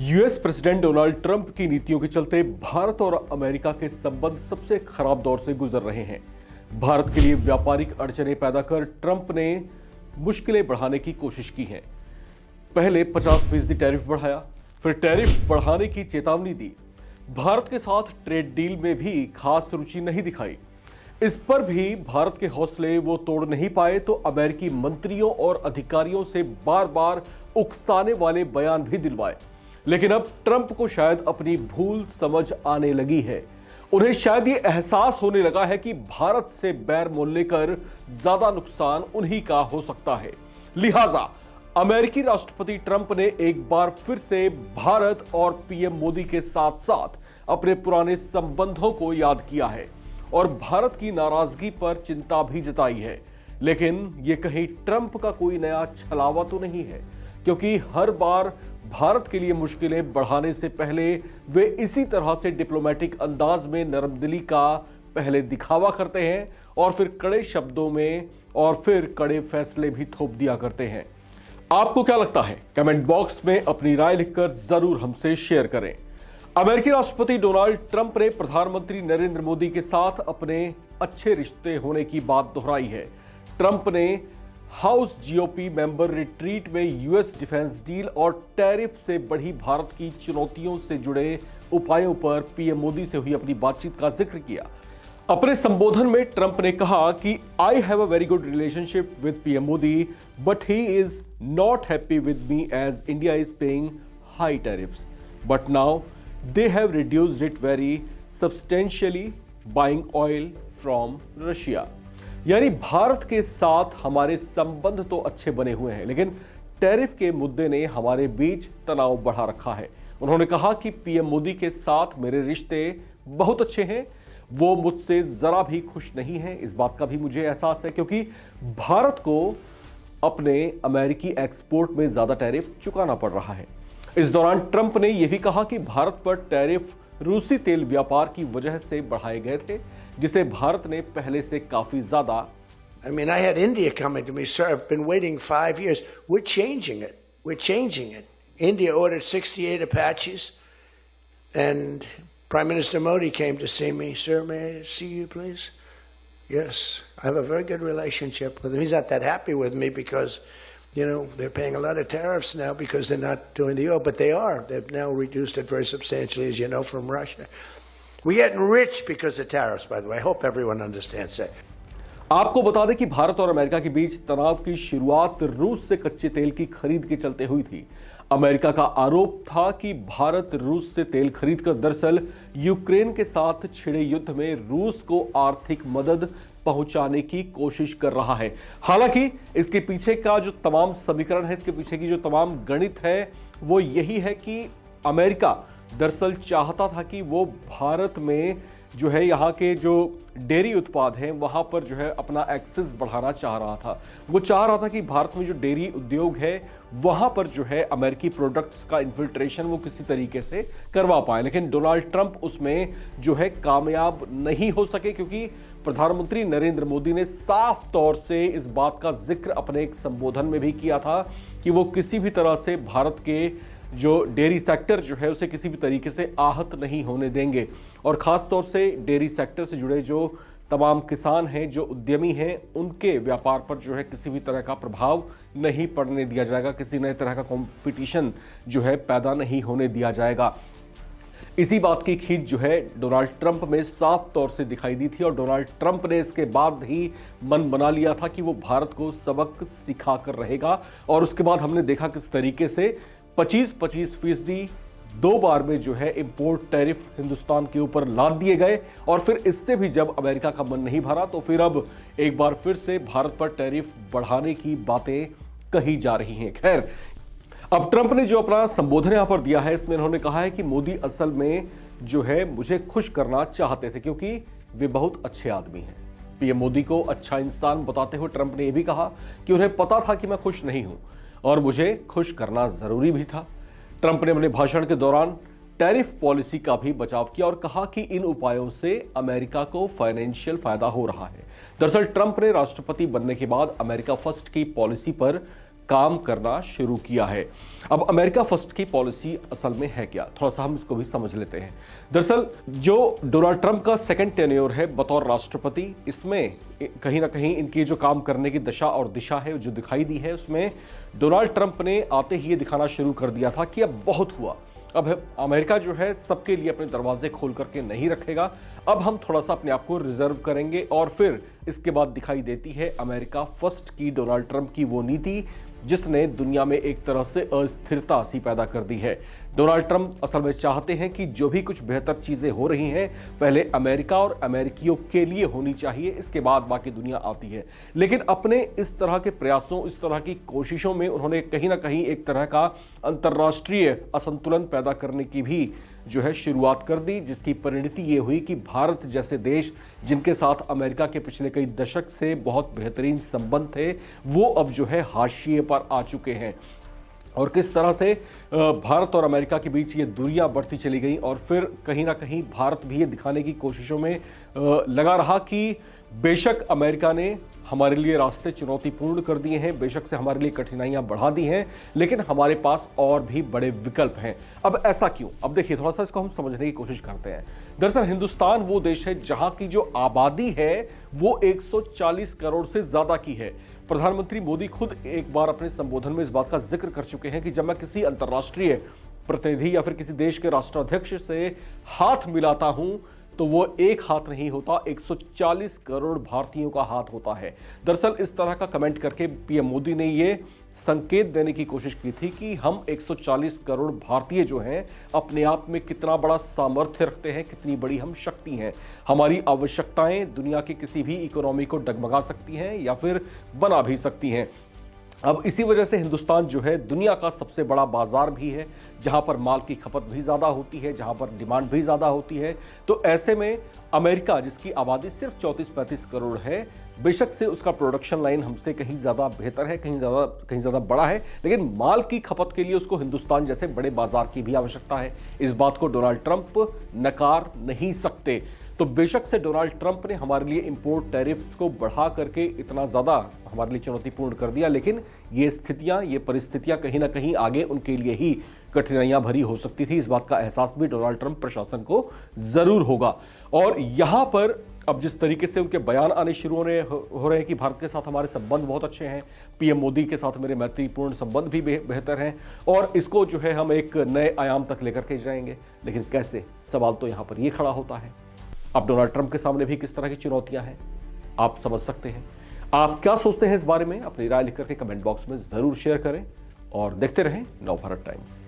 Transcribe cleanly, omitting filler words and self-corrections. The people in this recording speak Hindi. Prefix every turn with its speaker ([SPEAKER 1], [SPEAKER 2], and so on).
[SPEAKER 1] यूएस प्रेसिडेंट डोनाल्ड ट्रंप की नीतियों के चलते भारत और अमेरिका के संबंध सबसे खराब दौर से गुजर रहे हैं। भारत के लिए व्यापारिक अड़चनें पैदा कर ट्रंप ने मुश्किलें बढ़ाने की कोशिश की है। पहले 50% टैरिफ बढ़ाया, फिर टैरिफ बढ़ाने की चेतावनी दी। भारत के साथ ट्रेड डील में भी खास रुचि नहीं दिखाई। इस पर भी भारत के हौसले वो तोड़ नहीं पाए तो अमेरिकी मंत्रियों और अधिकारियों से बार बार उकसाने वाले बयान भी दिलवाए। लेकिन अब ट्रंप को शायद अपनी भूल समझ आने लगी है। उन्हें शायद ये एहसास होने लगा है कि भारत से बैर मोल लेकर ज्यादा नुकसान उन्हीं का हो सकता है। लिहाजा अमेरिकी राष्ट्रपति ट्रंप ने एक बार फिर से भारत और पीएम मोदी के साथ साथ अपने पुराने संबंधों को याद किया है और भारत की नाराजगी पर चिंता भी जताई है। लेकिन यह कहीं ट्रंप का कोई नया छलावा तो नहीं है, क्योंकि हर बार भारत के लिए मुश्किलें बढ़ाने से पहले वे इसी तरह से डिप्लोमेटिक अंदाज में नरमदिली का पहले दिखावा करते हैं और फिर कड़े शब्दों में और फिर कड़े फैसले भी थोप दिया करते हैं। आपको क्या लगता है? कमेंट बॉक्स में अपनी राय लिखकर जरूर हमसे शेयर करें। अमेरिकी राष्ट्रपति डोनाल्ड ट्रंप ने प्रधानमंत्री नरेंद्र मोदी के साथ अपने अच्छे रिश्ते होने की बात दोहराई है। ट्रंप ने हाउस जीओपी मेंबर रिट्रीट में यूएस डिफेंस डील और टैरिफ से बढ़ी भारत की चुनौतियों से जुड़े उपायों पर पीएम मोदी से हुई अपनी बातचीत का जिक्र किया। अपने संबोधन में ट्रंप ने कहा कि I have a very good relationship with PM Modi, but he is not happy with me as India is paying high tariffs, but now they have reduced it very substantially buying oil from Russia। यानी भारत के साथ हमारे संबंध तो अच्छे बने हुए हैं, लेकिन टैरिफ के मुद्दे ने हमारे बीच तनाव बढ़ा रखा है। उन्होंने कहा कि पीएम मोदी के साथ मेरे रिश्ते बहुत अच्छे हैं, वो मुझसे जरा भी खुश नहीं है। इस बात का भी मुझे एहसास है, क्योंकि भारत को अपने अमेरिकी एक्सपोर्ट में ज्यादा टैरिफ चुकाना पड़ रहा है। इस दौरान ट्रंप ने यह भी कहा कि भारत पर टैरिफ रूसी तेल व्यापार की वजह से बढ़ाए गए थे, जिसे भारत ने पहले से काफी ज्यादा।
[SPEAKER 2] I mean, I had India coming to me, sir. I've been waiting 5 years. We're changing it. We're changing it. India ordered 68 Apaches, and Prime Minister Modi came to see me. Sir, may I see you, please? Yes, I have a very good relationship with him. He's not that happy with me because, you know, they're paying a lot of tariffs now because they're not doing the oil, but they are. They've now reduced it very substantially, as you know, from Russia. We're getting rich because of tariffs, by the way. I hope everyone understands that.
[SPEAKER 1] आपको बता दें कि भारत और अमेरिका के बीच तनाव की शुरुआत रूस से कच्चे तेल की खरीद के चलते हुई थी। अमेरिका का आरोप था कि भारत रूस से तेल खरीदकर दरअसल यूक्रेन के साथ छिड़े युद्ध में रूस को आर्थिक मदद पहुंचाने की कोशिश कर रहा है। हालांकि इसके पीछे का जो तमाम समीकरण है, इसके पीछे की जो तमाम गणित है, वो यही है कि अमेरिका दरअसल चाहता था कि वो भारत में जो है यहाँ के जो डेयरी उत्पाद हैं वहां पर जो है अपना एक्सेस बढ़ाना चाह रहा था। वो चाह रहा था कि भारत में जो डेयरी उद्योग है वहां पर जो है अमेरिकी प्रोडक्ट्स का इन्फिल्ट्रेशन वो किसी तरीके से करवा पाए। लेकिन डोनाल्ड ट्रंप उसमें जो है कामयाब नहीं हो सके, क्योंकि प्रधानमंत्री नरेंद्र मोदी ने साफ तौर से इस बात का जिक्र अपने एक संबोधन में भी किया था कि वो किसी भी तरह से भारत के जो डेयरी सेक्टर जो है उसे किसी भी तरीके से आहत नहीं होने देंगे। और खास तौर से डेयरी सेक्टर से जुड़े जो तमाम किसान हैं, जो उद्यमी हैं, उनके व्यापार पर जो है किसी भी तरह का प्रभाव नहीं पड़ने दिया जाएगा, किसी नए तरह का कंपटीशन जो है पैदा नहीं होने दिया जाएगा। इसी बात की खींच जो है डोनाल्ड ट्रंप में साफ तौर से दिखाई दी थी और डोनाल्ड ट्रंप ने इसके बाद ही मन बना लिया था कि वो भारत को सबक सिखा कर रहेगा। और उसके बाद हमने देखा किस तरीके से 25% दो बार में जो है इंपोर्ट टैरिफ हिंदुस्तान के ऊपर लाद दिए गए। और फिर इससे भी जब अमेरिका का मन नहीं भरा तो फिर अब एक बार फिर से भारत पर टैरिफ बढ़ाने की बातें कही जा रही हैं। खैर, अब ट्रंप ने जो अपना संबोधन यहां पर दिया है, इसमें उन्होंने कहा है कि मोदी असल में जो है मुझे खुश करना चाहते थे, क्योंकि वे बहुत अच्छे आदमी हैं। पीएम मोदी को अच्छा इंसान बताते हुए ट्रंप ने यह भी कहा कि उन्हें पता था कि मैं खुश नहीं हूं और मुझे खुश करना जरूरी भी था। ट्रंप ने अपने भाषण के दौरान टैरिफ पॉलिसी का भी बचाव किया और कहा कि इन उपायों से अमेरिका को फाइनेंशियल फायदा हो रहा है। दरअसल ट्रंप ने राष्ट्रपति बनने के बाद अमेरिका फर्स्ट की पॉलिसी पर काम करना शुरू किया है। अब अमेरिका फर्स्ट की पॉलिसी असल में है क्या, थोड़ा सा हम इसको भी समझ लेते हैं। दरअसल जो डोनाल्ड ट्रंप का सेकंड टेन्योर है बतौर राष्ट्रपति, इसमें कहीं ना कहीं इनकी जो काम करने की दशा और दिशा है जो दिखाई दी है, उसमें डोनाल्ड ट्रंप ने आते ही ये दिखाना शुरू कर दिया था कि अब बहुत हुआ, अब अमेरिका जो है सबके लिए अपने दरवाजे खोल करके नहीं रखेगा, अब हम थोड़ा सा अपने आप को रिजर्व करेंगे। और फिर इसके बाद दिखाई देती है अमेरिका फर्स्ट की डोनाल्ड ट्रंप की वो नीति जिसने दुनिया में एक तरह से अस्थिरता सी पैदा कर दी है। डोनाल्ड ट्रंप असल में चाहते हैं कि जो भी कुछ बेहतर चीजें हो रही हैं पहले अमेरिका और अमेरिकियों के लिए होनी चाहिए, इसके बाद बाकी दुनिया आती है। लेकिन अपने इस तरह के प्रयासों, इस तरह की कोशिशों में उन्होंने कहीं ना कहीं एक तरह का अंतर्राष्ट्रीय असंतुलन पैदा करने की भी जो है शुरुआत कर दी, जिसकी परिणति ये हुई कि भारत जैसे देश जिनके साथ अमेरिका के पिछले कई दशक से बहुत बेहतरीन संबंध थे, वो अब जो है हाशिए पर आ चुके हैं। और किस तरह से भारत और अमेरिका के बीच ये दूरियां बढ़ती चली गई और फिर कहीं ना कहीं भारत भी ये दिखाने की कोशिशों में लगा रहा कि बेशक अमेरिका ने हमारे लिए रास्ते चुनौतीपूर्ण कर दिए हैं, बेशक से हमारे लिए कठिनाइयां बढ़ा दी हैं, लेकिन हमारे पास और भी बड़े विकल्प हैं। अब ऐसा क्यों? अब देखिए, थोड़ा सा इसको हम समझने की कोशिश करते हैं। दरअसल हिंदुस्तान वो देश है जहां की जो आबादी है वो 140 करोड़ से ज्यादा की है। प्रधानमंत्री मोदी खुद एक बार अपने संबोधन में इस बात का जिक्र कर चुके हैं कि जब मैं किसी अंतर्राष्ट्रीय प्रतिनिधि या फिर किसी देश के राष्ट्राध्यक्ष से हाथ मिलाता हूं तो वो एक हाथ नहीं होता, 140 करोड़ भारतीयों का हाथ होता है। दरअसल इस तरह का कमेंट करके पीएम मोदी ने ये संकेत देने की कोशिश की थी कि हम 140 करोड़ भारतीय जो हैं अपने आप में कितना बड़ा सामर्थ्य रखते हैं, कितनी बड़ी हम शक्ति हैं। हमारी आवश्यकताएं दुनिया की किसी भी इकोनॉमी को डगमगा सकती हैं या फिर बना भी सकती हैं। अब इसी वजह से हिंदुस्तान जो है दुनिया का सबसे बड़ा बाजार भी है, जहां पर माल की खपत भी ज्यादा होती है, जहां पर डिमांड भी ज्यादा होती है। तो ऐसे में अमेरिका, जिसकी आबादी सिर्फ 34-35 करोड़ है, बेशक से उसका प्रोडक्शन लाइन हमसे कहीं ज्यादा बेहतर है, कहीं ज्यादा बड़ा है, लेकिन माल की खपत के लिए उसको हिंदुस्तान जैसे बड़े बाजार की भी आवश्यकता है। इस बात को डोनाल्ड ट्रंप नकार नहीं सकते। तो बेशक से डोनाल्ड ट्रंप ने हमारे लिए इंपोर्ट टैरिफ्स को बढ़ा करके इतना ज्यादा हमारे लिए चुनौतीपूर्ण कर दिया, लेकिन ये स्थितियां, ये परिस्थितियां कहीं ना कहीं आगे उनके लिए ही कठिनाइयां भरी हो सकती थी। इस बात का एहसास भी डोनाल्ड ट्रंप प्रशासन को जरूर होगा। और यहां पर अब जिस तरीके से उनके बयान आने शुरू हो रहे हैं कि भारत के साथ हमारे संबंध बहुत अच्छे हैं, पीएम मोदी के साथ मेरे मैत्रीपूर्ण संबंध भी बेहतर हैं, और इसको जो है हम एक नए आयाम तक लेकर के जाएंगे। लेकिन कैसे? सवाल तो यहां पर यह खड़ा होता है। अब डोनाल्ड ट्रंप के सामने भी किस तरह की चुनौतियां हैं, आप समझ सकते हैं। आप क्या सोचते हैं इस बारे में? अपनी राय लिख करके कमेंट बॉक्स में जरूर शेयर करें और देखते रहें नवभारत टाइम्स।